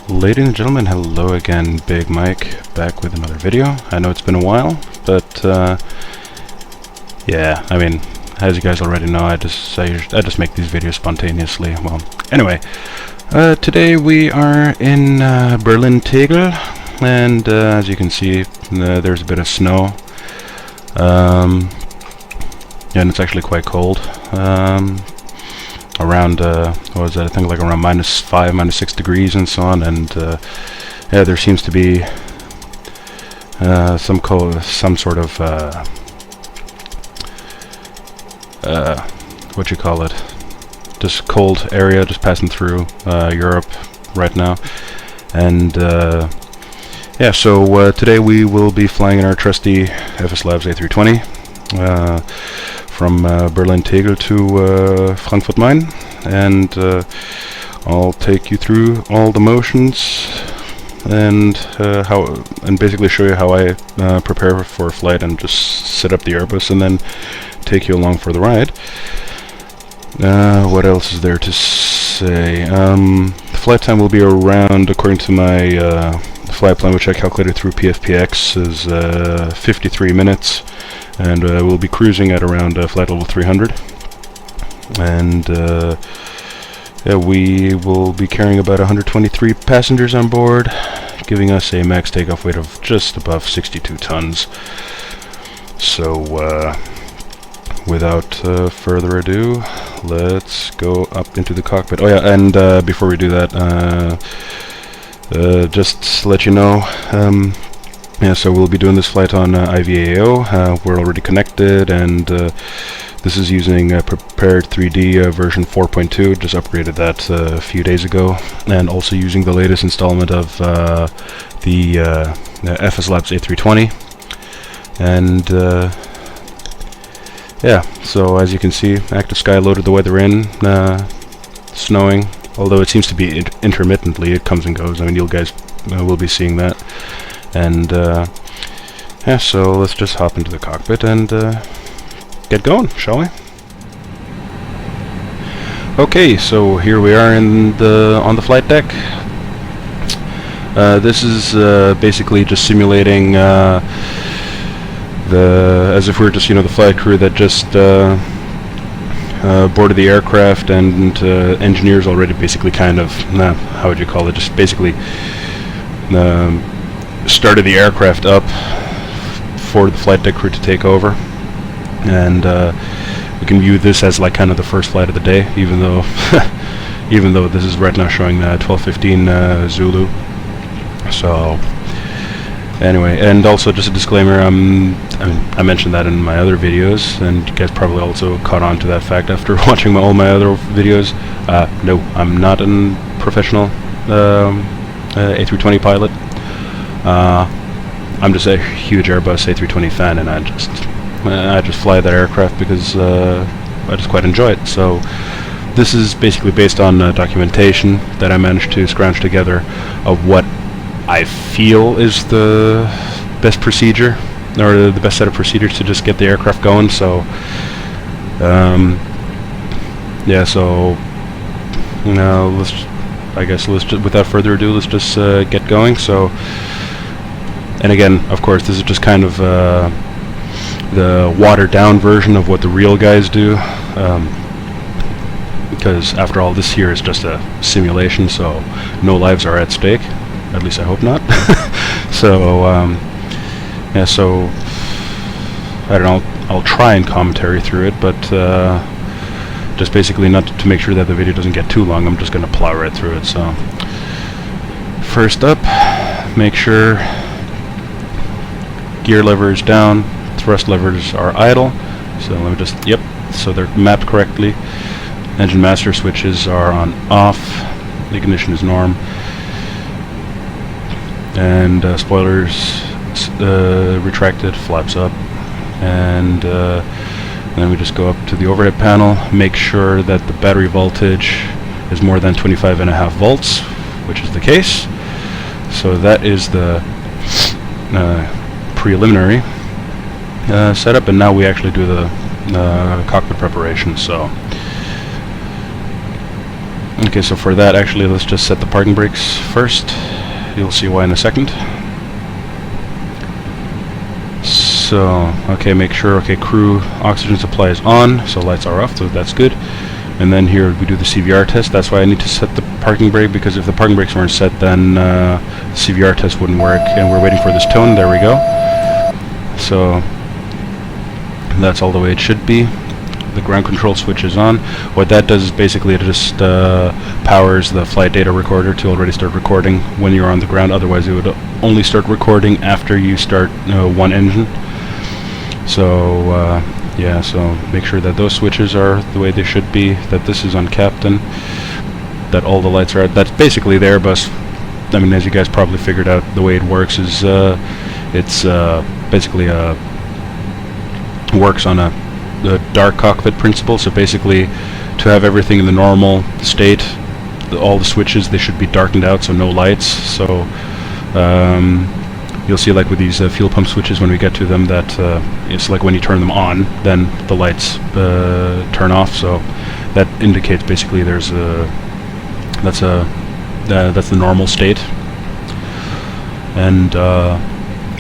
Ladies and gentlemen, hello again, Big Mike, back with another video. I know it's been a while, but yeah, I mean, as you guys already know, I just make these videos spontaneously. Well, anyway, today we are in Berlin Tegel, and as you can see, there's a bit of snow, and it's actually quite cold. Around what was that? I think like around -5, -6 degrees and so on, and yeah, there seems to be some sort of what you call it, just cold area just passing through Europe right now, and yeah, so today we will be flying in our trusty FSLabs A320 from Berlin Tegel to Frankfurt Main, and I'll take you through all the motions and basically show you how I prepare for a flight and just set up the Airbus and then take you along for the ride. What else is there to say? The flight time will be around, according to my flight plan, which I calculated through PFPX, is 53 minutes. And we'll be cruising at around flight level 300, and yeah, we will be carrying about 123 passengers on board, giving us a max takeoff weight of just above 62 tons. So without further ado, let's go up into the cockpit. Oh yeah, and before we do that, just to let you know, yeah, so we'll be doing this flight on IVAO. We're already connected, and this is using P3D version 4.2. Just upgraded that a few days ago, and also using the latest installment of the FSLabs A320. And yeah, so as you can see, active sky loaded the weather in, snowing. Although it seems to be intermittently, it comes and goes. I mean, you guys will be seeing that. And yeah, so let's just hop into the cockpit and get going, shall we? Okay, so here we are on the flight deck. This is basically just simulating as if we were just, the flight crew that just boarded the aircraft, and engineers already basically kind of, how would you call it, just basically started the aircraft up for the flight deck crew to take over, and we can view this as like kind of the first flight of the day, even though this is right now showing 12:15 Zulu. So anyway, and also just a disclaimer, I mean, I mentioned that in my other videos, and you guys probably also caught on to that fact after watching all my other videos. No, I'm not a professional A320 pilot. I'm just a huge Airbus A320 fan, and I just fly that aircraft because I just quite enjoy it. So this is basically based on documentation that I managed to scrounge together of what I feel is the best procedure, or the best set of procedures to just get the aircraft going. So yeah, so let's just, without further ado, let's just get going. So, and again, of course, this is just kind of the watered-down version of what the real guys do, because after all, this here is just a simulation, so no lives are at stake. At least I hope not. So, yeah, so I don't know, I'll try and commentary through it, but just basically not to make sure that the video doesn't get too long, I'm just going to plow right through it. So first up, make sure gear lever is down, thrust levers are idle. So let me just, yep, so they're mapped correctly. Engine master switches are on off, ignition is norm, and spoilers retracted, flaps up, and then we just go up to the overhead panel, make sure that the battery voltage is more than 25.5 volts, which is the case. So that is the preliminary setup, and now we actually do the cockpit preparation. So Okay, so for that, actually, let's just set the parking brakes first. You'll see why in a second. So, okay, make sure, okay, crew oxygen supply is on, so lights are off, so that's good. And then here we do the CVR test. That's why I need to set the parking brake, because if the parking brakes weren't set, then the CVR test wouldn't work. And we're waiting for this tone. There we go. So that's all the way it should be. The ground control switch is on. What that does is basically it just powers the flight data recorder to already start recording when you're on the ground. Otherwise, it would only start recording after you start one engine. So yeah, so make sure that those switches are the way they should be, that this is on captain, that all the lights are out. That's basically the Airbus. I mean, as you guys probably figured out, the way it works is it's basically works on a dark cockpit principle. So basically, to have everything in the normal state, all the switches, they should be darkened out, so no lights. So you'll see, like with these fuel pump switches, when we get to them, that it's like when you turn them on, then the lights turn off. So that indicates basically there's that's the normal state. And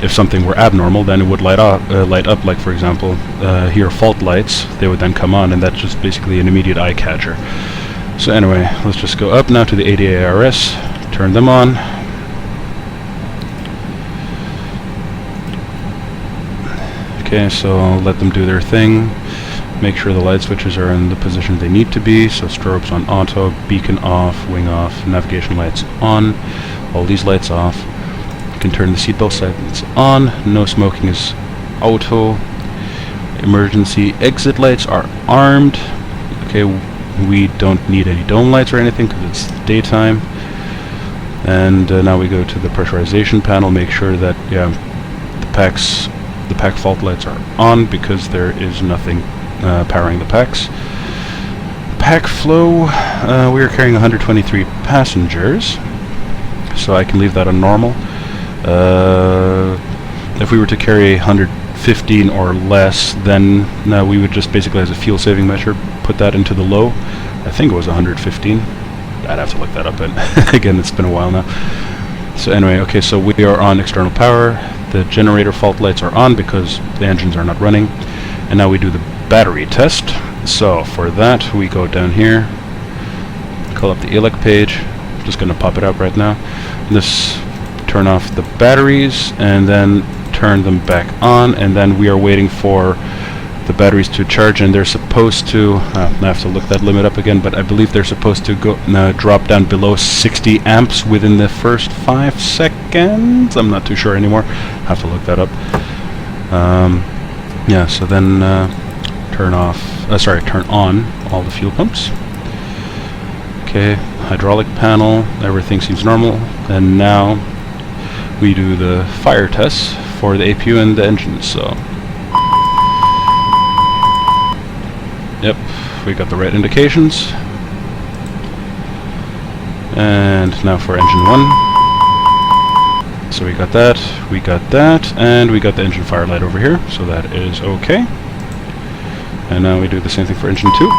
if something were abnormal, then it would light up. Like for example, here fault lights, they would then come on, and that's just basically an immediate eye catcher. So anyway, let's just go up now to the ADARS, turn them on. Okay, so I'll let them do their thing. Make sure the light switches are in the position they need to be. So strobes on auto, beacon off, wing off, navigation lights on, all these lights off. You can turn the seatbelt signs on. No smoking is auto. Emergency exit lights are armed. Okay, we don't need any dome lights or anything because it's daytime. And now we go to the pressurization panel. Make sure that the pack fault lights are on, because there is nothing powering the packs. Pack flow, we are carrying 123 passengers, so I can leave that on normal. If we were to carry 115 or less, then we would just basically, as a fuel saving measure, put that into the low. I think it was 115. I'd have to look that up, but again, it's been a while now. So anyway, okay, so we are on external power. The generator fault lights are on because the engines are not running. And now we do the battery test. So for that, we go down here, call up the ELEC page. I'm just going to pop it up right now. Turn off the batteries and then turn them back on. And then we are waiting for the batteries to charge, and they're supposed to, I have to look that limit up again, but I believe they're supposed to go drop down below 60 amps within the first 5 seconds. I'm not too sure anymore. I have to look that up. Yeah, so then turn on all the fuel pumps. Okay, hydraulic panel, everything seems normal. And now we do the fire tests for the APU and the engines. So yep, we got the right indications. And now for engine 1. So we got that, and we got the engine fire light over here, so that is okay. And now we do the same thing for engine 2.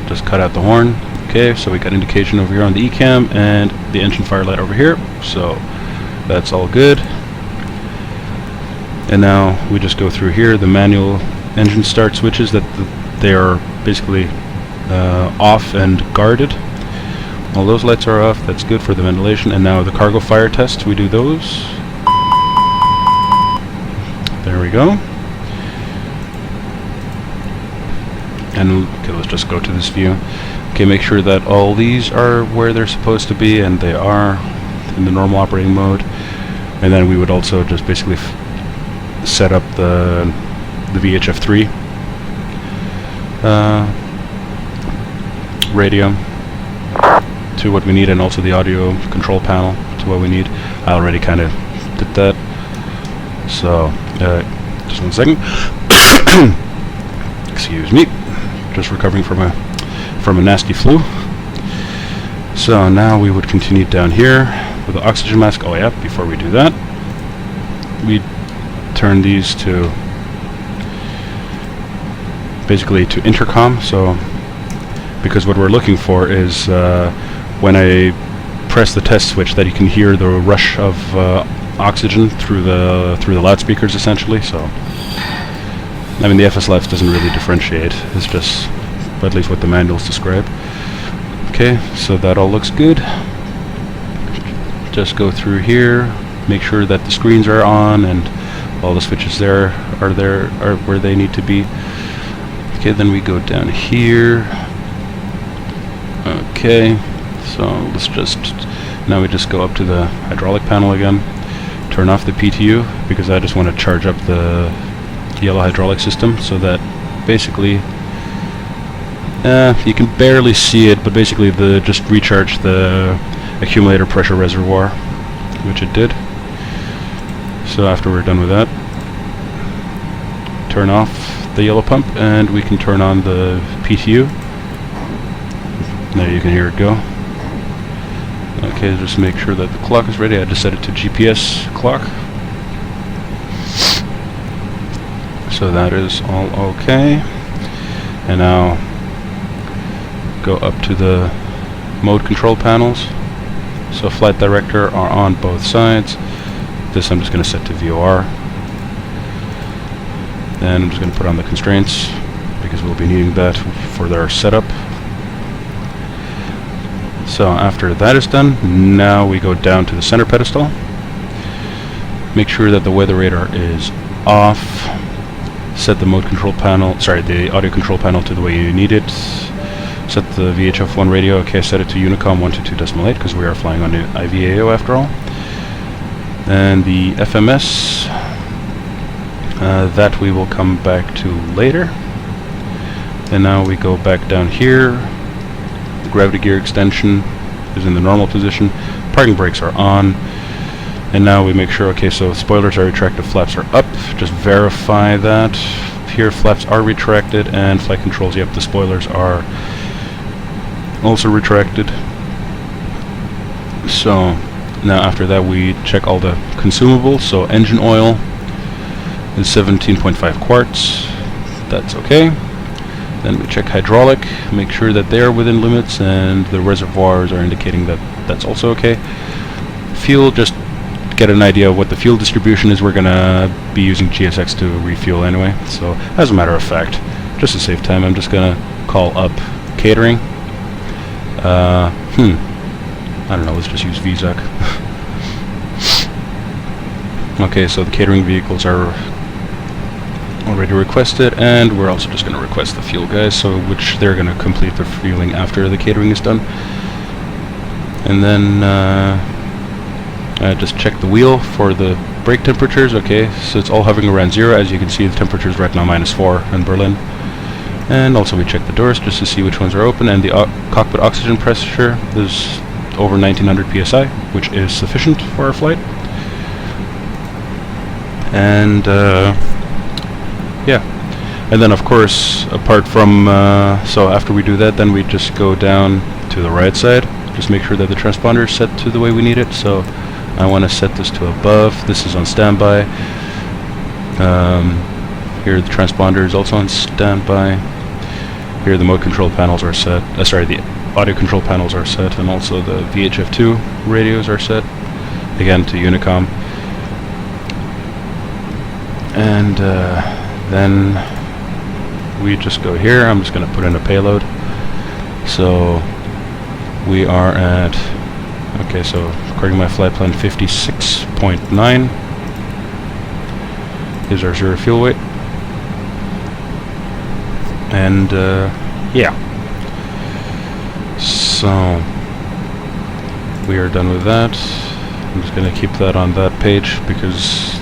Just cut out the horn. Okay, so we got indication over here on the ECAM and the engine fire light over here, so that's all good. And now we just go through here, the manual engine start switches, that they are basically off and guarded. All those lights are off, that's good for the ventilation. And now the cargo fire test, we do those. There we go. And okay, let's just go to this view. Okay, make sure that all these are where they're supposed to be, and they are in the normal operating mode. And then we would also just basically set up the VHF3 radio to what we need, and also the audio control panel to what we need. I already kind of did that. So, just 1 second. Excuse me. Just recovering from a nasty flu. So now we would continue down here with the oxygen mask. Oh yeah, before we do that, we turn these to basically to intercom. So because what we're looking for is when I press the test switch that you can hear the rush of oxygen through the loudspeakers essentially. So I mean the FSLabs doesn't really differentiate, it's just at least what the manuals describe. Okay, so that all looks good. Just go through here, make sure that the screens are on and all the switches are where they need to be. Okay, then we go down here. Okay, so now we just go up to the hydraulic panel again, turn off the PTU because I just want to charge up the yellow hydraulic system, so that basically you can barely see it, but basically just recharge the accumulator pressure reservoir, which it did. So after we're done with that, turn off the yellow pump and we can turn on the PTU. Now you can hear it go. Okay, just make sure that the clock is ready. I just set it to GPS clock. So that is all okay. And now go up to the mode control panels. So flight director are on both sides. This I'm just going to set to VOR. Then I'm just going to put on the constraints because we'll be needing that for their setup. So after that is done, now we go down to the center pedestal. Make sure that the weather radar is off. Set the mode control panel, the audio control panel to the way you need it. Set the VHF1 radio. Okay, set it to Unicom 122.8 because we are flying on the IVAO after all. And the FMS, that we will come back to later. And now we go back down here. The gravity gear extension is in the normal position. Parking brakes are on. And now we make sure, okay, so spoilers are retracted, flaps are up. Just verify that. Here flaps are retracted and flight controls, yep, the spoilers are also retracted. So now after that we check all the consumables. So engine oil is 17.5 quarts. That's okay. Then we check hydraulic, make sure that they are within limits and the reservoirs are indicating that that's also okay. Fuel, just get an idea of what the fuel distribution is. We're gonna be using GSX to refuel anyway. So as a matter of fact, just to save time, I'm just gonna call up catering. I don't know, let's just use VZUC. Okay, so the catering vehicles are already requested, and we're also just going to request the fuel guys, so which they're going to complete their fueling after the catering is done. And then just check the wheel for the brake temperatures. Okay, so it's all hovering around 0. As you can see, the temperature is right now -4 in Berlin. And also we check the doors just to see which ones are open, and the cockpit oxygen pressure is over 1900 psi, which is sufficient for our flight. And yeah, and then of course, apart from so after we do that, then we just go down to the right side, just make sure that the transponder is set to the way we need it. So I want to set this to above. This is on standby. Here the transponder is also on standby. Here the mode control panels are set. The audio control panels are set, and also the VHF2 radios are set, again to Unicom. And then we just go here. I'm just going to put in a payload. So we are at, okay, so according to my flight plan, 56.9 is our zero fuel weight. And yeah, so we are done with that. I'm just going to keep that on that page because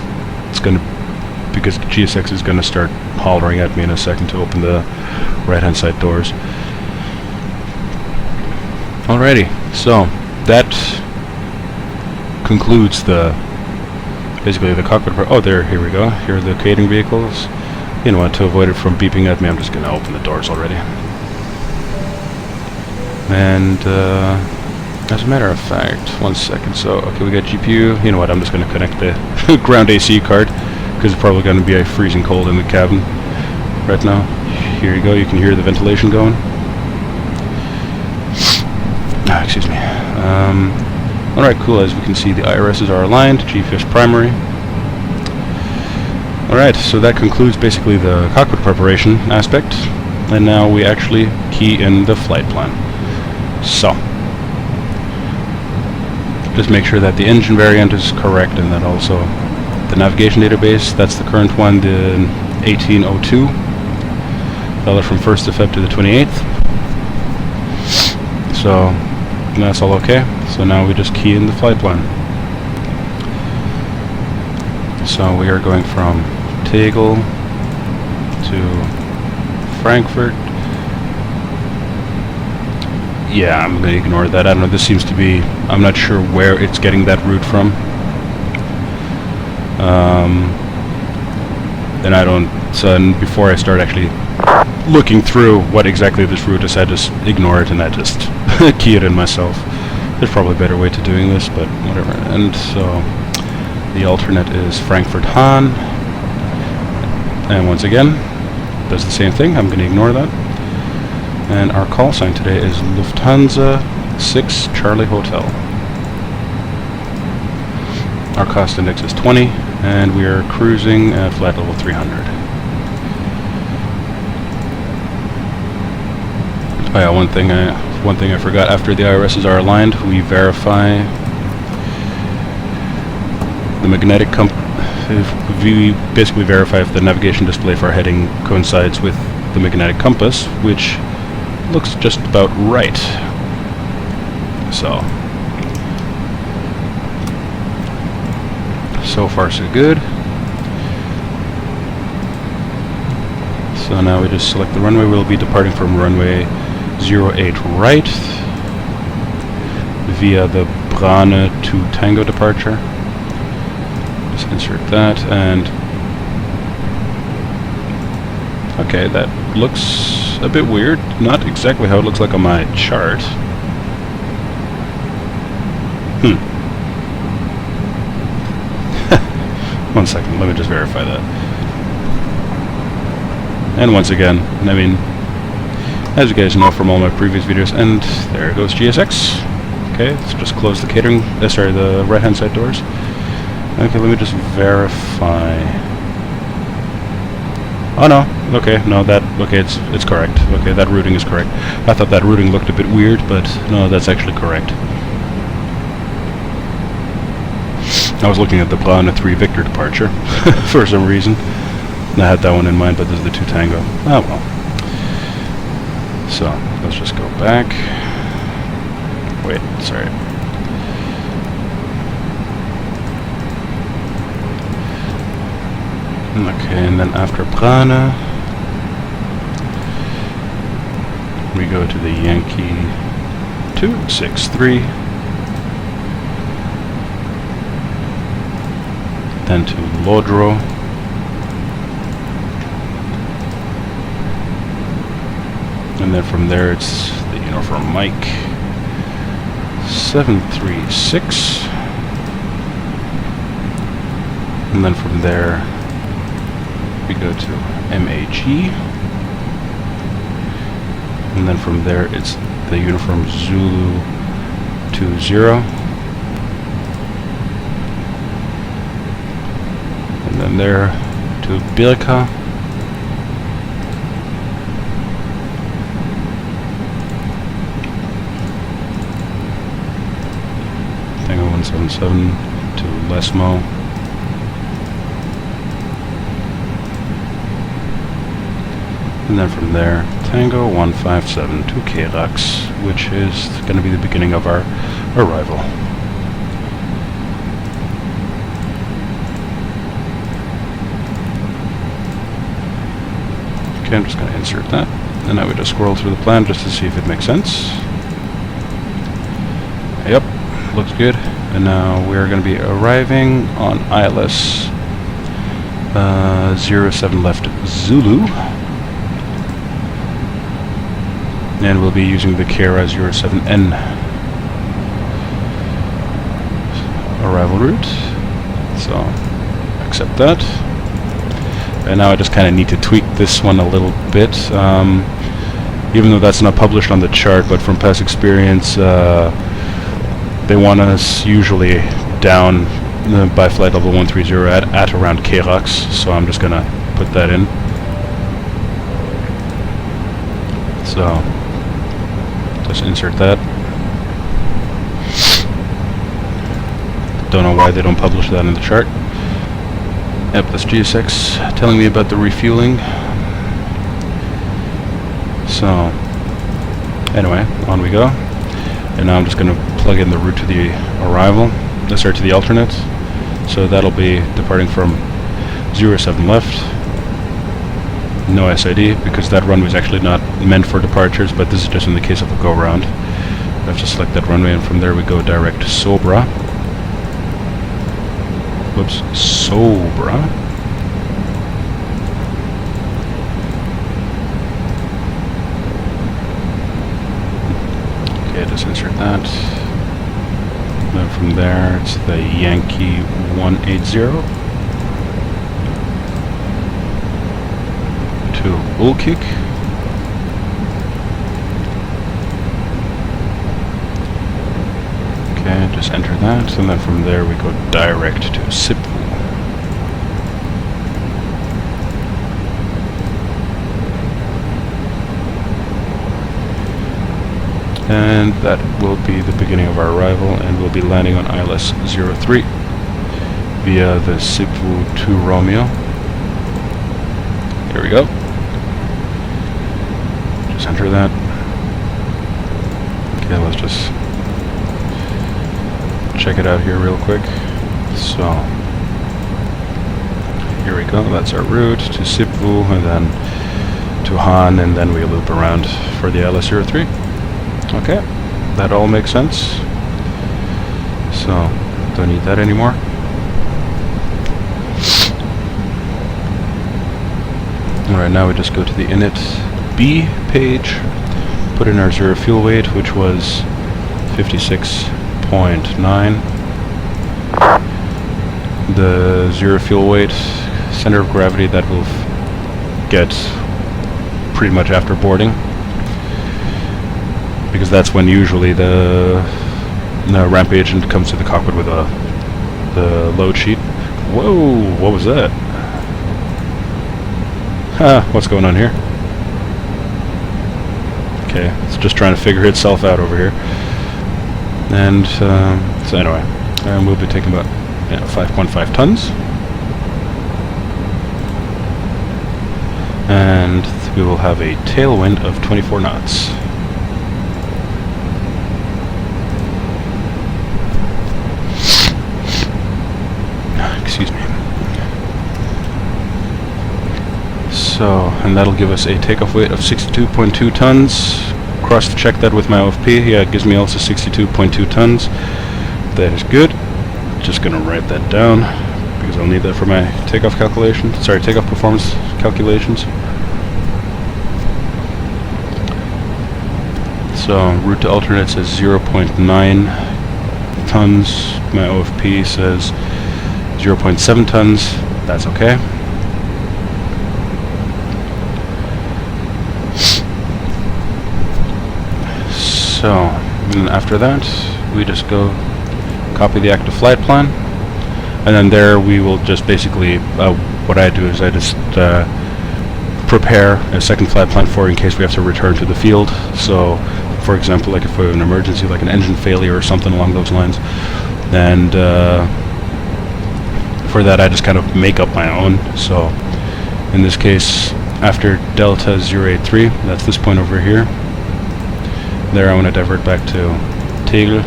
GSX is going to start hollering at me in a second to open the right-hand side doors. Alrighty, so that concludes basically the cockpit. Oh, here we go. Here are the catering vehicles. You know what, to avoid it from beeping at me, I'm just going to open the doors already. And as a matter of fact, 1 second. So, okay, we got GPU. You know what, I'm just going to connect the ground AC card because it's probably going to be freezing cold in the cabin right now. Here you go, you can hear the ventilation going. excuse me. Alright, cool. As we can see, the IRSs are aligned, GFIS primary. Alright, so that concludes basically the cockpit preparation aspect. And now we actually key in the flight plan. So, just make sure that the engine variant is correct and that also the navigation database, that's the current one, the 1802. Valid from 1st of Feb to the 28th. So, that's all okay. So now we just key in the flight plan. So we are going from Tegel to Frankfurt. Yeah, I'm going to ignore that. I don't know, this seems to be... I'm not sure where it's getting that route from. And I don't... So before I start actually looking through what exactly this route is, I just ignore it and I just key it in myself. There's probably a better way to doing this, but whatever. And so the alternate is Frankfurt-Hahn. And once again, does the same thing. I'm going to ignore that. And our call sign today is Lufthansa 6 Charlie Hotel. Our cost index is 20, and we are cruising at flight level 300. Oh yeah, one thing I forgot. After the IRSs are aligned, we verify the magnetic we basically verify if the navigation display for our heading coincides with the magnetic compass, which looks just about right. So far so good. So now we just select the runway. We'll be departing from runway 08 right via the Brane to Tango departure. Just insert that, and okay, that looks a bit weird. Not exactly how it looks like on my chart. One second, let me just verify that. And once again, I mean, as you guys know from all my previous videos, and there goes GSX. Okay, let's just close the catering, sorry, the right-hand side doors. Okay, let me just verify. Oh no, okay, no, okay, it's correct. Okay, that routing is correct. I thought that routing looked a bit weird, but no, that's actually correct. I was looking at the Brane 3 Victor departure for some reason. And I had that one in mind, but this is the 2 Tango. Oh well. So, let's just go back. Wait, sorry. Okay, and then after Brane, we go to the Yankee 263, then to Lodro, and then from there it's the uniform Mike 736, and then from there we go to MAG, and then from there it's the uniform Zulu 20, and then there to Birka, Tango 177 to Lesmo, and then from there Tango 157 to Kerax, which is going to be the beginning of our arrival. Okay, I'm just going to insert that, and I would just scroll through the plan just to see if it makes sense. Yep, looks good. And now we're going to be arriving on ILS 07 left Zulu, and we'll be using the Kera 07N arrival route. So accept that. And now I just kind of need to tweak this one a little bit, even though that's not published on the chart, but from past experience, they want us usually down by flight level 130 at around Kerax, so I'm just gonna put that in. So just insert that. Don't know why they don't publish that in the chart. Yep, that's GSX telling me about the refueling. So anyway, on we go. And now I'm just going to plug in the route to the arrival, to the alternate. So that'll be departing from 07 left, no SID, because that runway is actually not meant for departures, but this is just in the case of a go-round. I have to select that runway, and from there we go direct to Sobra. Whoops, Sobra. Okay, just insert that. Then from there, it's the Yankee 180 to Ulkik. Okay, just enter that, and then from there we go direct to Sipvu. And that will be the beginning of our arrival, and we'll be landing on ILS 03 via the Sipvu 2 Romeo. Here we go. Just enter that. Okay, let's just check it out here real quick. So here we go, that's our route to Sipvu, and then to Han, and then we loop around for the ILS 03. Okay, that all makes sense. So don't need that anymore. Alright, now we just go to the init B page, put in our zero fuel weight, which was 56.9. The zero fuel weight center of gravity that will get pretty much after boarding, because that's when usually the ramp agent comes to the cockpit with the load sheet. Whoa, what was that? What's going on here? Okay, it's just trying to figure itself out over here. And so anyway, we'll be taking about 5.5 tons. And we will have a tailwind of 24 knots. Excuse me. So, and that'll give us a takeoff weight of 62.2 tons. Cross-check that with my OFP. Yeah, it gives me also 62.2 tons. That is good. Just gonna write that down because I'll need that for my takeoff calculation. Sorry, takeoff performance calculations. So route to alternate says 0.9 tons. My OFP says 0.7 tons. That's okay. So, and after that, we just go copy the active flight plan, and then there we will just basically, what I do is I just prepare a second flight plan for in case we have to return to the field. So, for example, like if we have an emergency, like an engine failure or something along those lines, and for that I just kind of make up my own. So, in this case, after Delta 083, that's this point over here, there I want to divert back to Tegel,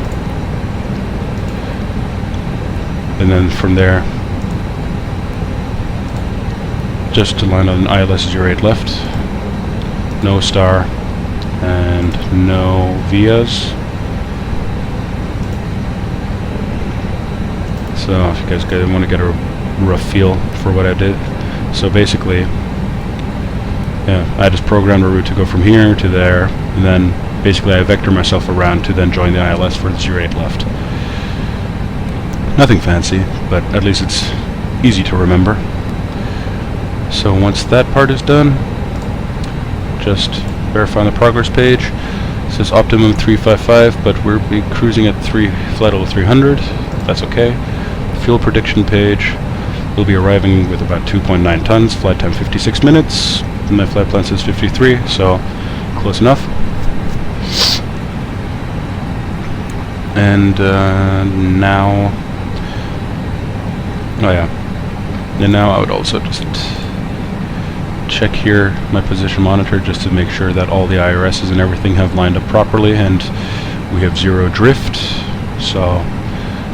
and then from there just to land on ILS 08 left, no star and no vias. So if you guys want to get a rough feel for what I did, so basically, yeah, I just programmed a route to go from here to there, and then basically I vector myself around to then join the ILS for the 08 left. Nothing fancy, but at least it's easy to remember. So once that part is done, just verify on the progress page, It says optimum 355, but we'll be cruising at flight level 300. That's okay. Fuel prediction page. We'll be arriving with about 2.9 tons. Flight time 56 minutes. And my flight plan says 53, so close enough. And now, oh yeah. And now I would also just check here my position monitor just to make sure that all the IRSs and everything have lined up properly, and we have 0 drift. So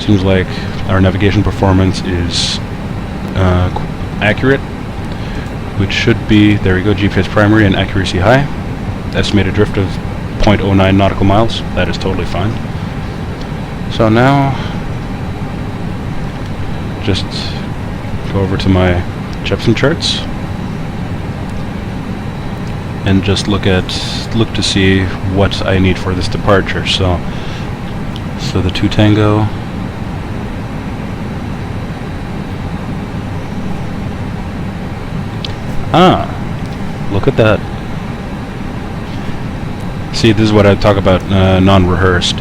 seems like our navigation performance is accurate, which should be, there we go, GPS primary and accuracy high. Estimated drift of 0.09 nautical miles. That is totally fine. So now just go over to my Jepson charts and just look to see what I need for this departure. So the 2 Tango, look at that. See, this is what I talk about non-rehearsed.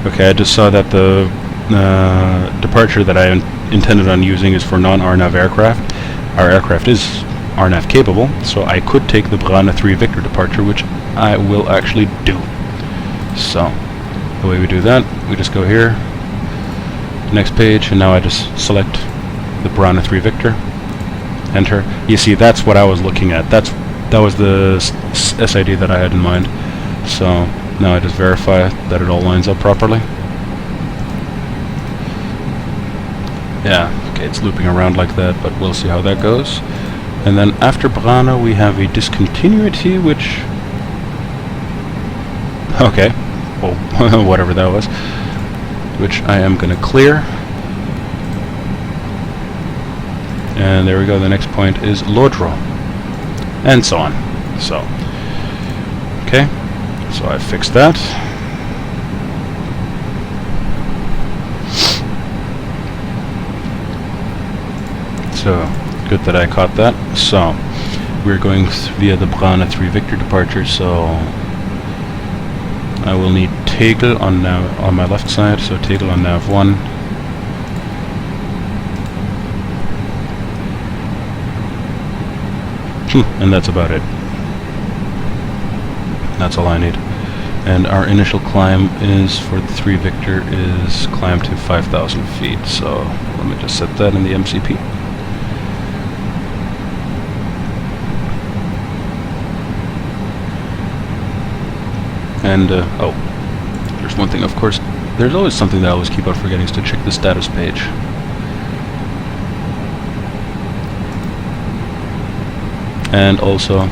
Okay, I just saw that the departure that I intended on using is for non-RNAV aircraft. Our aircraft is RNAV capable, so I could take the Brana 3 Victor departure, which I will actually do. So, the way we do that, we just go here, next page, and now I just select the Brana 3 Victor, enter. You see, that's what I was looking at. That was the SID that I had in mind. So, now I just verify that it all lines up properly. Yeah, okay, it's looping around like that, but we'll see how that goes. And then after Brana we have a discontinuity, which... okay, well, whatever that was. Which I am going to clear. And there we go, the next point is Lodro. And so on. So, okay, so I fixed that. So, good that I caught that. So, we're going via the Brana 3 Victor departure, so I will need Tegel on my left side, so Tegel on nav 1. And that's about it. That's all I need. And our initial climb is, for the 3 Victor, is climb to 5,000 feet, so let me just set that in the MCP. And, oh, there's one thing, of course, there's always something that I always keep on forgetting, is to check the status page. And also,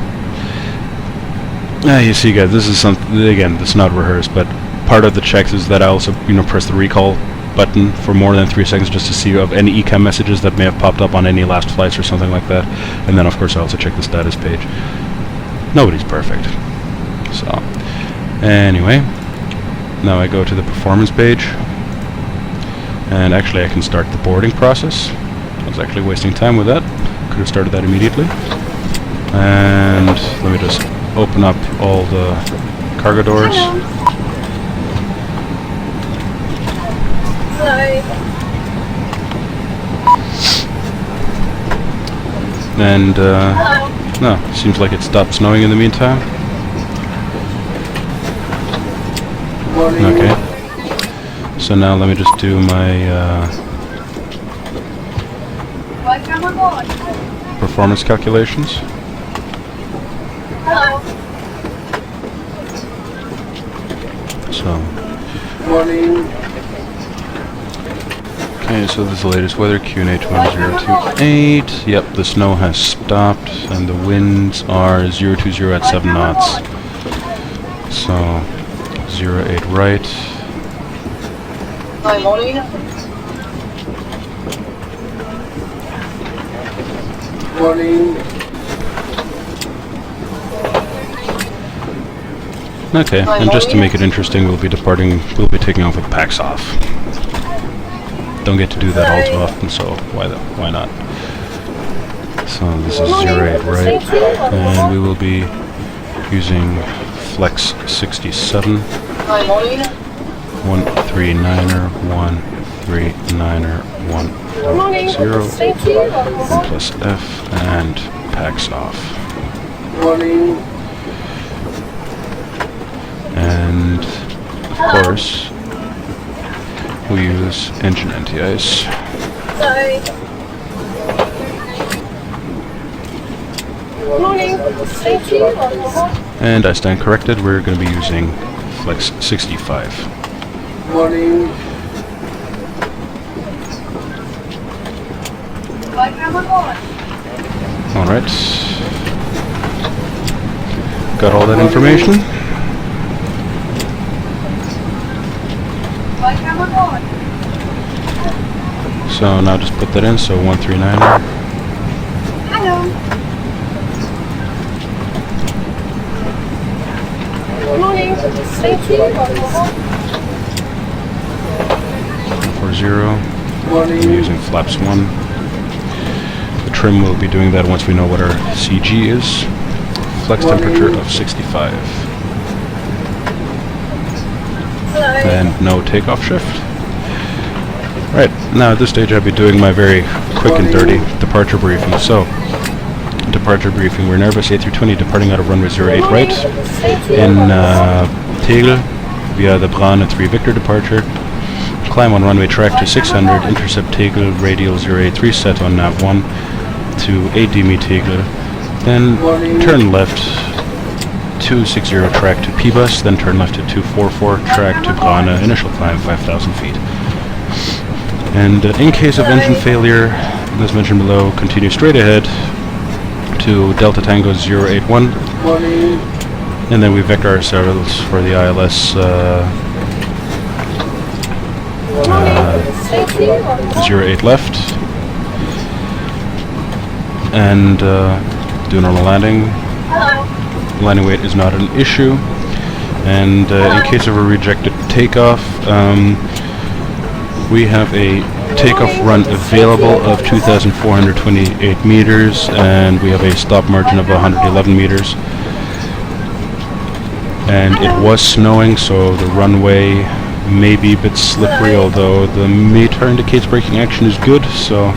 you see guys, this is something, again, this is not rehearsed, but part of the checks is that I also, press the recall button for more than 3 seconds just to see of any ECAM messages that may have popped up on any last flights or something like that. And then, of course, I also check the status page. Nobody's perfect. So, anyway, now I go to the performance page, and actually I can start the boarding process. I was actually wasting time with that. Could have started that immediately. And let me just open up all the cargo doors. Hello. And, no, seems like it stopped snowing in the meantime. Okay. So now let me just do my performance calculations. Hello. So. Okay, so this is the latest weather, QNA 21028. Yep, the snow has stopped, and the winds are 020 at 7 knots. So, 08 right. Hi, morning. Morning. Okay, and just to make it interesting, we'll be taking off with packs off. Don't get to do that all too often, so why not? So this is 08 right, and we will be using flex 67. Hi, morning. 139er, 139er, 140, Thank you. plus F, and packs off. Morning. And of course, we use engine anti-ice. Hi. Morning. Thank you. And I stand corrected, we're going to be using flex 65. Morning. Alright. Got all that information. So now just put that in, so 139er. Hello. Morning. Thank you. 40. Morning. I'm using flaps 1. The trim will be doing that once we know what our CG is. Flex temperature of 65. Hello. And no takeoff shift. Right, now at this stage I'll be doing my very quick and dirty departure briefing. So, departure briefing, we're in Airbus A320 departing out of runway 08 right in Tegel via the Berlin 3 Victor departure. Climb on runway track to 600, intercept Tegel, radial 083 set on nav 1 to EDDT-EDDF. Then turn left 260 track to P-bus, then turn left to 244 track to Ghana, initial climb 5,000 feet. And in case of engine failure, as mentioned below, continue straight ahead to Delta Tango 081, and then we vector ourselves for the ILS 08 left, and do normal landing. Landing weight is not an issue, and in case of a rejected takeoff, we have a takeoff run available of 2,428 meters, and we have a stop margin of 111 meters. And it was snowing, so the runway may be a bit slippery, although the METAR indicates braking action is good, so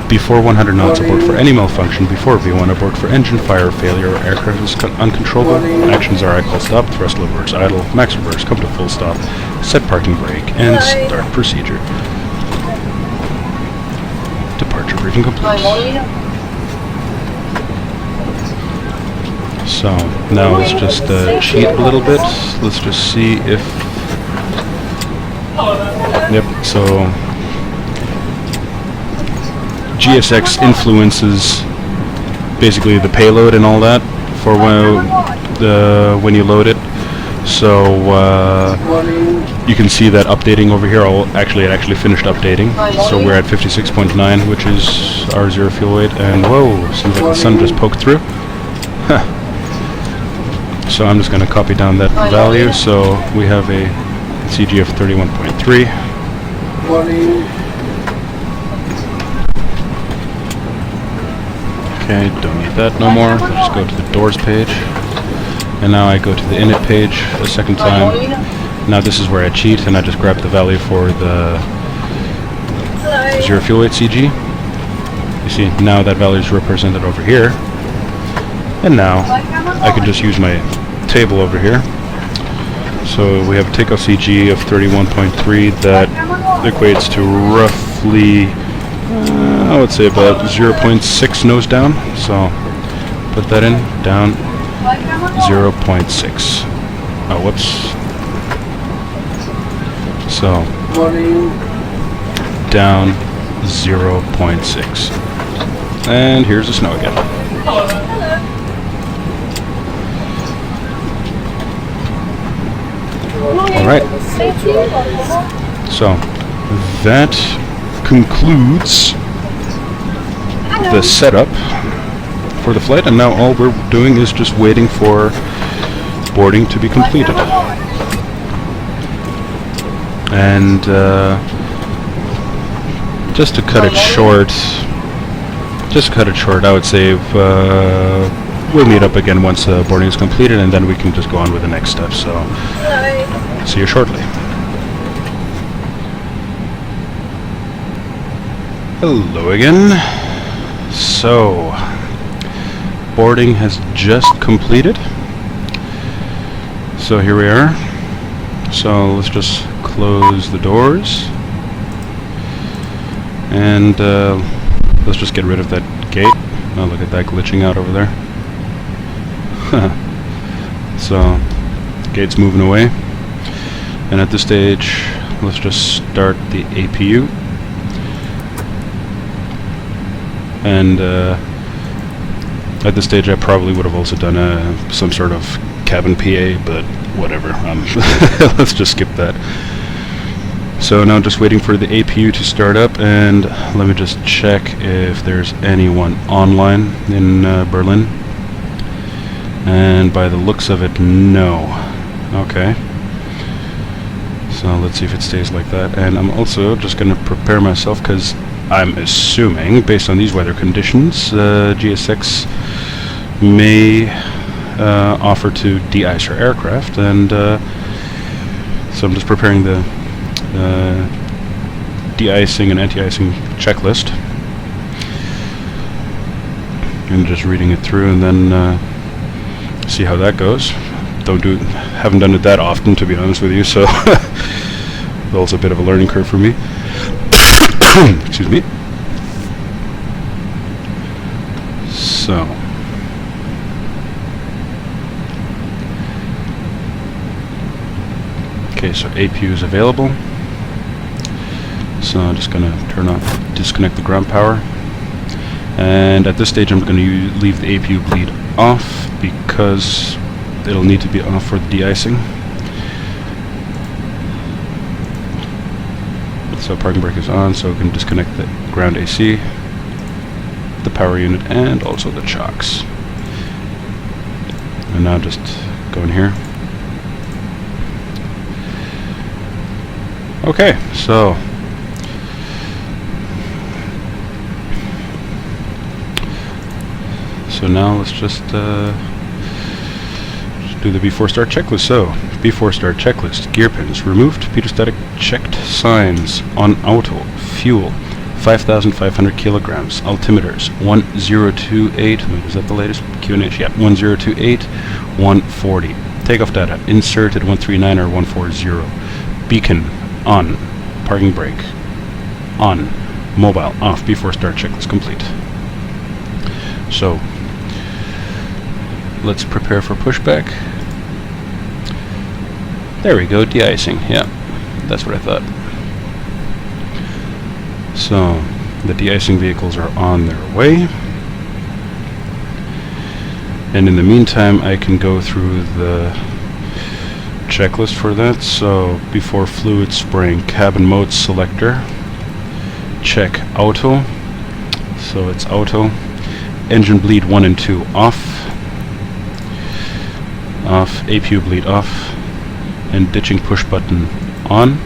before 100 knots abort for any malfunction, before V1 abort for engine fire failure or aircraft is uncontrollable. Actions are idle stop, thrust reverse idle, max reverse, come to full stop, set parking brake, and start procedure. Departure briefing complete. So, now let's just cheat a little bit. Let's just see if... Yep, so... GSX influences basically the payload and all that for when you load it. So you can see that updating over here. It actually finished updating. So we're at 56.9, which is our zero fuel weight. And whoa, seems like the sun just poked through. So I'm just going to copy down that value. So we have a CG of 31.3. Okay, don't need that no more. I'll just go to the doors page. And now I go to the init page a second time. Now this is where I cheat, and I just grab the value for the zero fuel weight CG. You see, now that value is represented over here. And now I can just use my table over here. So we have a takeoff CG of 31.3 that equates to roughly I would say about 0.6 nose down, so put that in, down 0.6. Oh, whoops. So, down 0.6. And here's the snow again. Alright. So, that concludes the setup for the flight, and now all we're doing is just waiting for boarding to be completed. And just to cut it short, I would say we'll meet up again once boarding is completed, and then we can just go on with the next step. So, Hello. see you shortly. Hello again. So, boarding has just completed. So here we are. So let's just close the doors. And let's just get rid of that gate. Oh, look at that glitching out over there. So, gate's moving away. And at this stage, let's just start the APU. And at this stage I probably would have also done some sort of cabin PA, but whatever. Let's just skip that. So now just waiting for the APU to start up, and let me just check if there's anyone online in Berlin. And by the looks of it, no. Okay. So let's see if it stays like that. And I'm also just going to prepare myself, because I'm assuming, based on these weather conditions, GSX may offer to de-ice our aircraft, and so I'm just preparing the de-icing and anti-icing checklist, and just reading it through, and then see how that goes. Haven't done it that often, to be honest with you, so it's also a bit of a learning curve for me. Excuse me. So, okay, so APU is available. So I'm just gonna disconnect the ground power, and at this stage I'm going to leave the APU bleed off, because it'll need to be off for the de-icing. So parking brake is on, so we can disconnect the ground AC, the power unit, and also the chocks. And now just go in here. Okay, so now let's just do the V4 start checklist. So, V4 start checklist: gear pins removed, pitot-static checked, signs on auto, fuel 5,500 kilograms, altimeters 1028, is that the latest? QNH, yeah, 1028, 140. Takeoff data inserted 139 or 140. Beacon on, parking brake on, mobile off. V4 start checklist complete. So, let's prepare for pushback. There we go, de-icing. Yeah, that's what I thought. So, the de-icing vehicles are on their way. And in the meantime, I can go through the checklist for that. So, before fluid spraying, cabin mode selector. Check auto. So, it's auto. Engine bleed 1 and 2 off. Off. APU bleed off. And ditching push button on.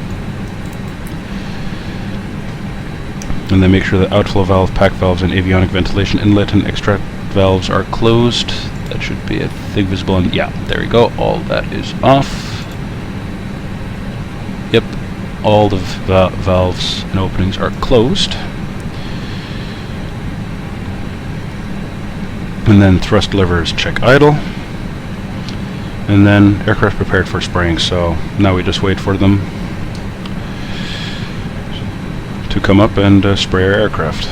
And then make sure the outflow valve, pack valves, and avionic ventilation inlet and extract valves are closed. That should be a thing visible on, yeah, there we go. All that is off. Yep, all the valves and openings are closed. And then thrust levers check idle. And then aircraft prepared for spraying, so now we just wait for them to come up and spray our aircraft.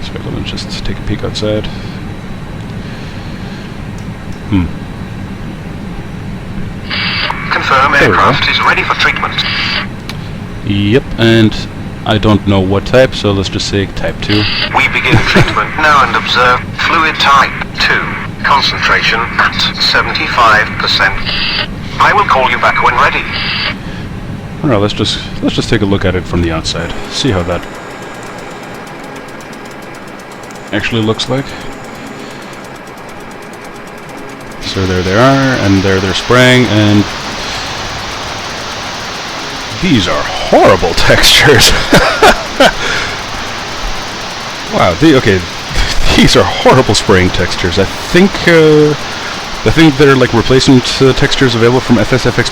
So let me just take a peek outside. Confirm aircraft is ready for treatment. Yep, and I don't know what type, so let's just say type 2. We begin treatment now and observe fluid type 2. Concentration at 75%. I will call you back when ready. Alright, let's just take a look at it from the outside. See how that actually looks like. So there they are, and there they're spraying, and these are horrible textures. Wow, okay, These are horrible spraying textures. I think they're like replacement textures available from FSFX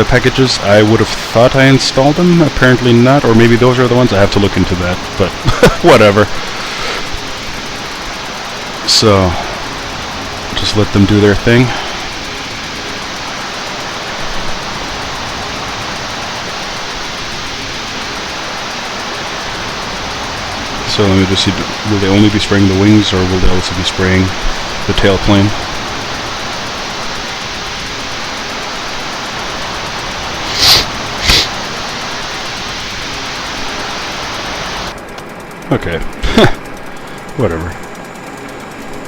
packages. I would have thought I installed them. Apparently not, or maybe those are the ones. I have to look into that, but whatever. So just let them do their thing. So let me just see, will they only be spraying the wings, or will they also be spraying the tailplane? Okay. Whatever.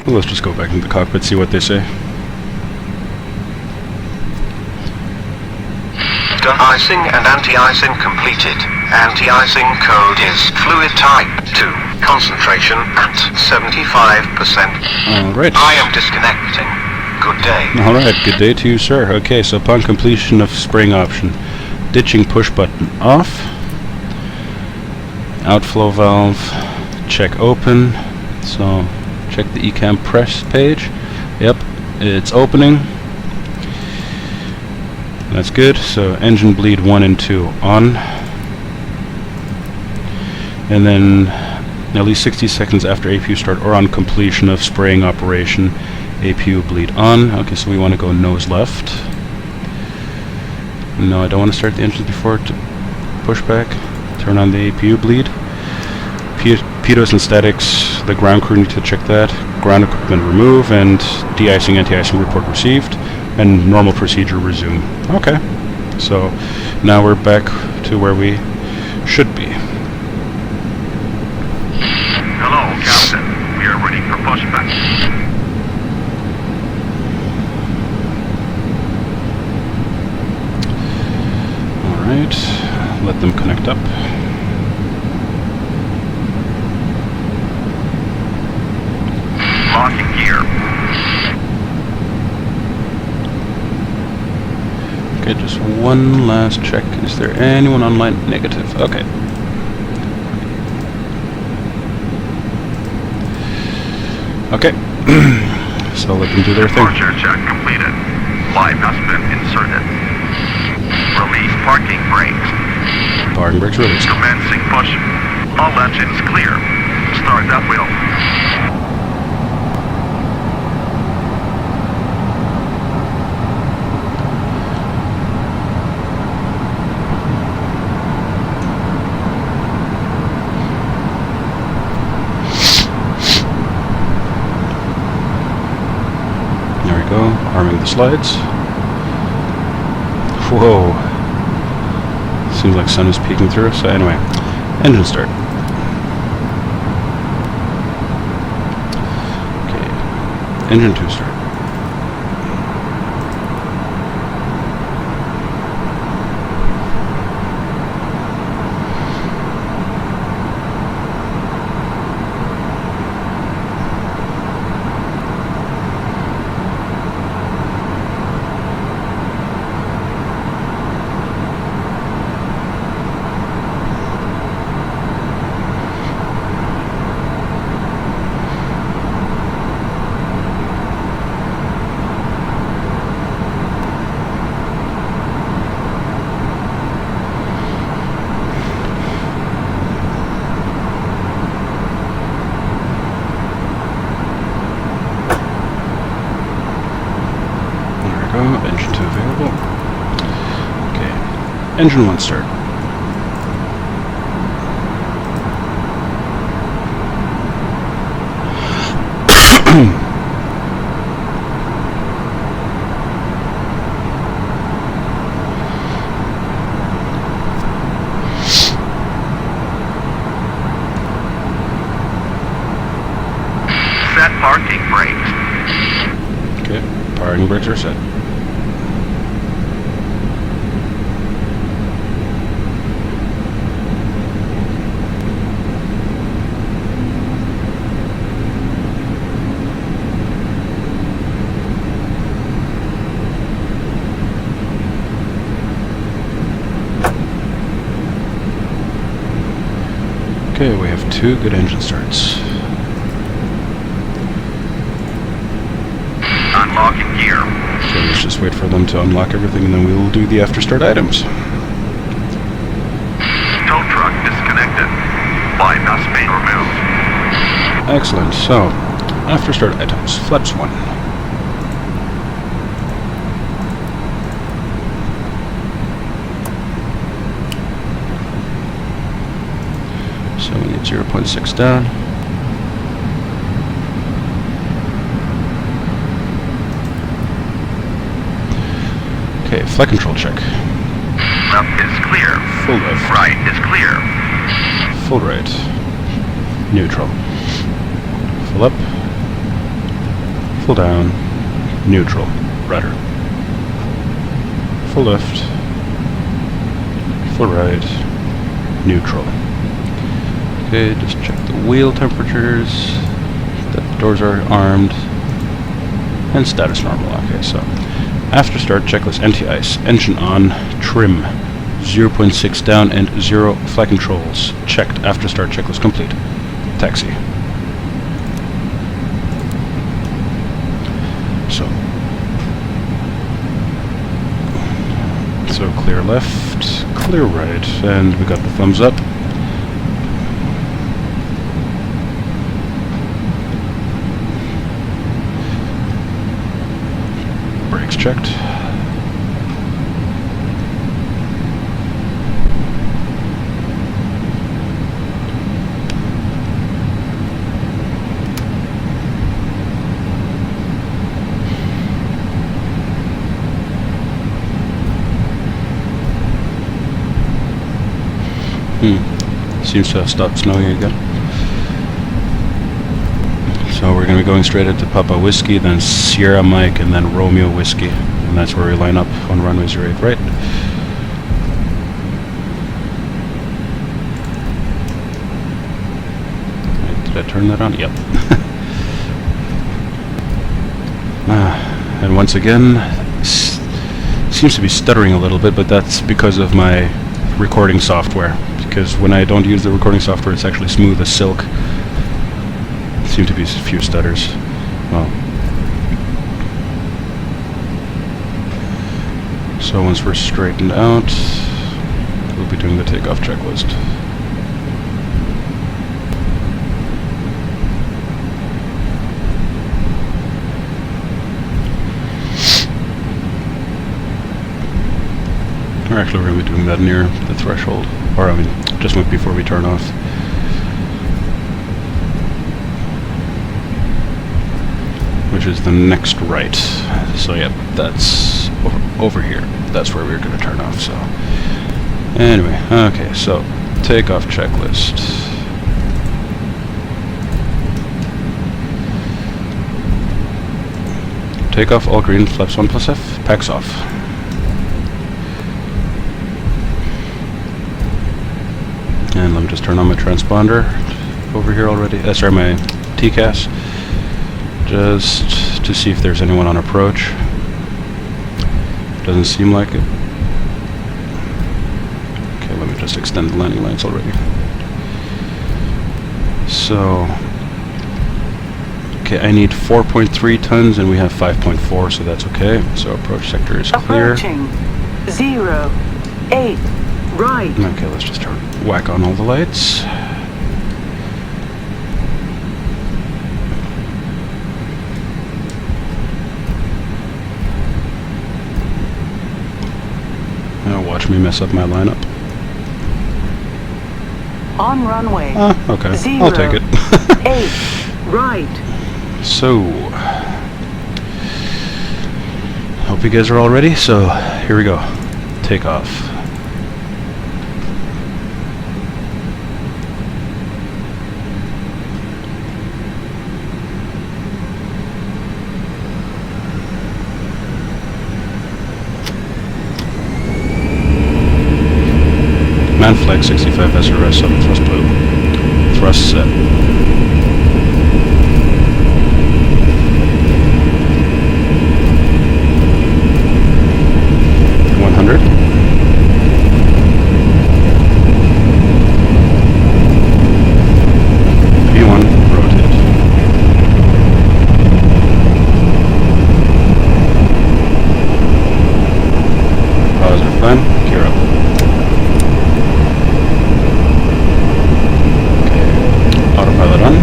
Well, let's just go back into the cockpit, see what they say. De-icing and anti-icing completed. Anti-icing code is fluid type 2. Concentration at 75%. Alright. I am disconnecting. Good day. Alright, good day to you, sir. Okay, so upon completion of spraying option, ditching push button off. Outflow valve, check open. So, check the ECAM press page. Yep, it's opening. That's good. So engine bleed 1 and 2 on, and then at least 60 seconds after APU start or on completion of spraying operation, APU bleed on. Okay, so we want to go nose left. No, I don't want to start the engines before pushback. Turn on the APU bleed. Pitos and statics, the ground crew need to check that. Ground equipment remove, and de-icing, anti-icing report received, and normal procedure resume. Okay, so now we're back to where we should be. Hello, Captain. We are ready for pushback. Alright, let them connect up. Locking gear. Okay, just one last check. Is there anyone online? Negative. Okay. Okay. So let them do their thing. Departure check completed. Live has been inserted. Release parking brakes. Parking brakes released. Commencing push. All engines clear. Start that wheel. Arming the slides. Whoa. Seems like sun is peeking through. So anyway, engine start. Okay. Engine 2 start. Engine 2 available. Okay. Engine 1 start. Set parking brakes. Okay. Parking brakes are set. Okay, we have 2 good engine starts. wait for them to unlock everything, and then we will do the after start items. Tow truck disconnected. Bypass main removed. Excellent. So, after start items. Flaps 1. So we need 0.6 down. Okay, flight control check. Up is clear. Full left. Right is clear. Full right. Neutral. Full up. Full down. Neutral. Rudder. Full left. Full right. Neutral. Okay, just check the wheel temperatures. The doors are armed. And status normal. Okay, so after start checklist, anti-ice, engine on, trim, 0.6 down and 0 flight controls. Checked, after start checklist complete. Taxi. So clear left, clear right, and we got the thumbs up. Brakes checked. Seems to have stopped snowing again. So we're going to be going straight into Papa Whiskey, then Sierra Mike, and then Romeo Whiskey. And that's where we line up on runway 08 right. Did I turn that on? Yep. And once again, seems to be stuttering a little bit, but that's because of my recording software. Because when I don't use the recording software, it's actually smooth as silk. Seem to be a few stutters. Well, so once we're straightened out, we'll be doing the takeoff checklist. Or actually, we're going to be doing that near the threshold. Or, I mean, just before we turn off. Which is the next right. So, yeah, that's over here. That's where we're going to turn off, so. Anyway, okay, so, takeoff checklist. Takeoff, all green, flaps 1 plus F, packs off. And let me just turn on my transponder over here already. Sorry, my TCAS. Just to see if there's anyone on approach. Doesn't seem like it. Okay, let me just extend the landing lines already. So, okay, I need 4.3 tons and we have 5.4, so that's okay. So approach sector is clear. Approaching 08 right. Okay, let's just whack on all the lights. Now watch me mess up my lineup. On runway. Okay, I'll take it. 8 right. So, hope you guys are all ready. So, here we go. Takeoff. Man flag 65 SRS, 7 thrust blue. Thrust set. time. Gear up. Okay. Autopilot on.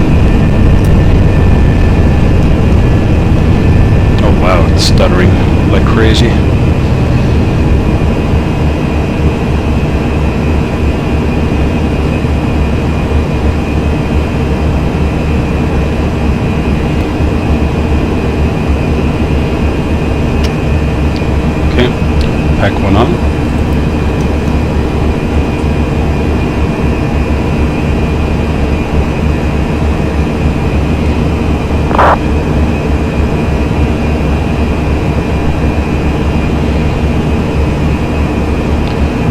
Oh wow, it's stuttering like crazy. Pack one on.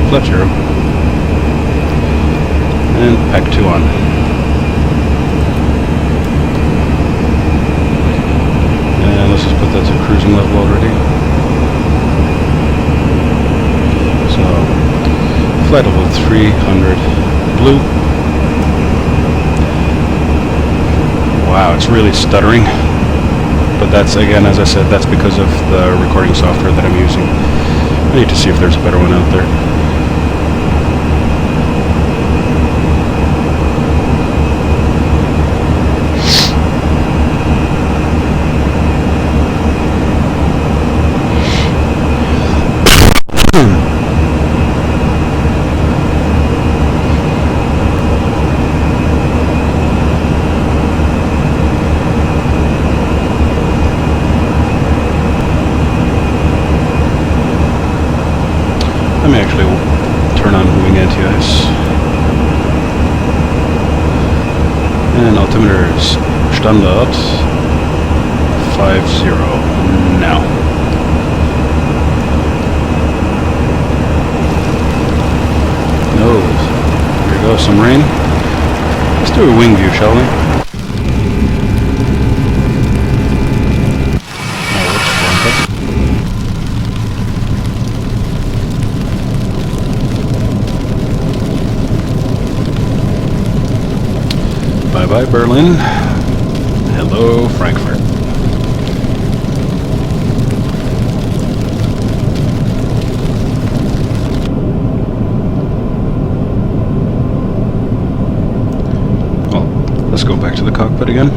Flat zero. And pack two on. And let's just put that to cruising level already. Flight level 300 blue. Wow, it's really stuttering. But that's, again, as I said, that's because of the recording software that I'm using. I need to see if there's a better one out there. Let me actually turn on wing anti-ice. And altimeter is standard 50 now. No, here goes some rain. Let's do a wing view, shall we? Bye-bye, Berlin. Hello, Frankfurt. Well, let's go back to the cockpit again.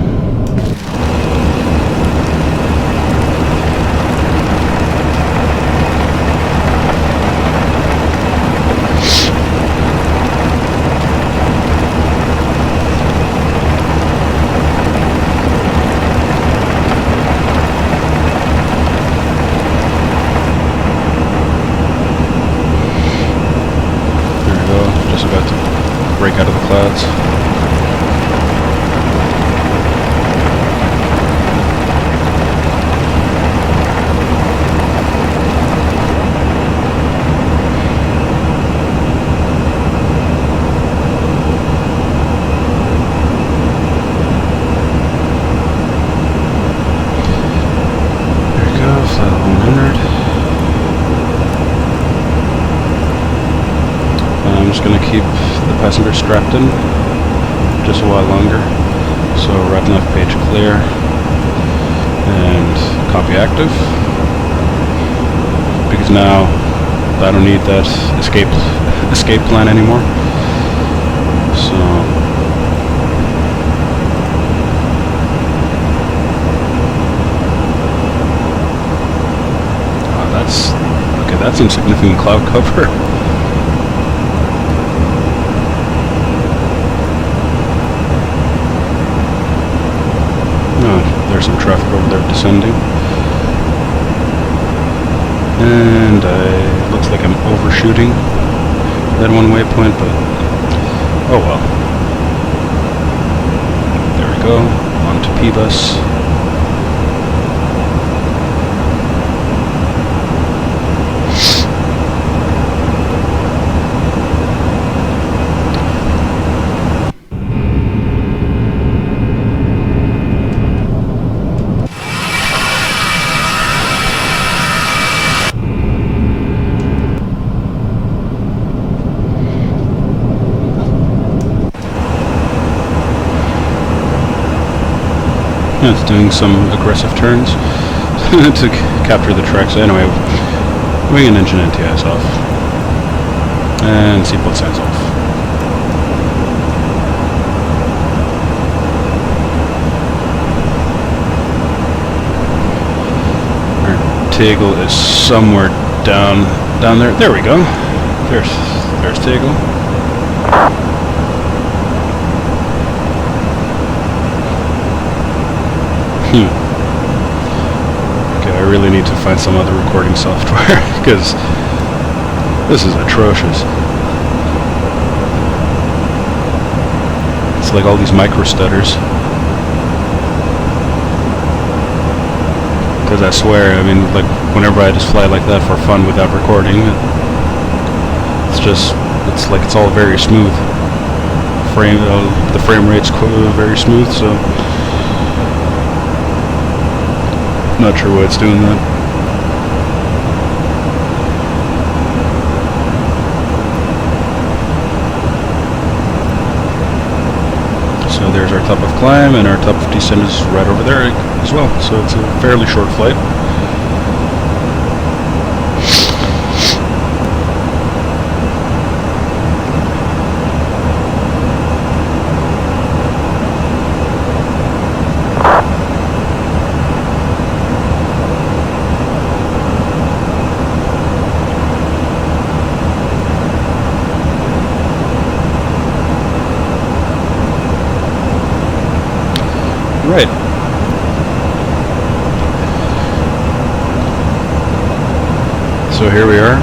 Just about to break out of the clouds. There we go, flight 100. I'm just going to keep the passenger strapped in just a while longer. So right and left page clear and copy active, because now I don't need that escape plan anymore. So that's insignificant cloud cover. There's some traffic over there descending. And looks like I'm overshooting that one waypoint, but oh well. There we go, on to P-bus. It's doing some aggressive turns to capture the tracks. Anyway, wing and engine anti-ice off. And seatbelt signs off. Our Tegel is somewhere down there. There we go. There's Tegel. Okay, I really need to find some other recording software because this is atrocious. It's like all these micro stutters. Because I swear, I mean, like whenever I just fly like that for fun without recording, it's like it's all very smooth. The frame rate's very smooth, so not sure why it's doing that. So there's our top of climb, and our top of descent is right over there as well. So it's a fairly short flight. Right. So here we are,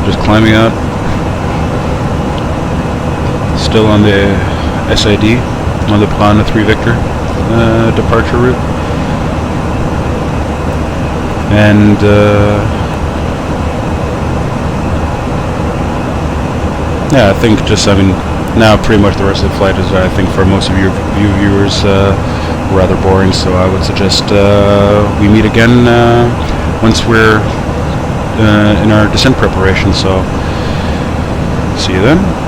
just climbing out, still on the SID, on the Prana 3 Victor departure route. And yeah, I think now pretty much the rest of the flight is, I think, for most of you viewers, rather boring, so I would suggest we meet again once we're in our descent preparation, so see you then.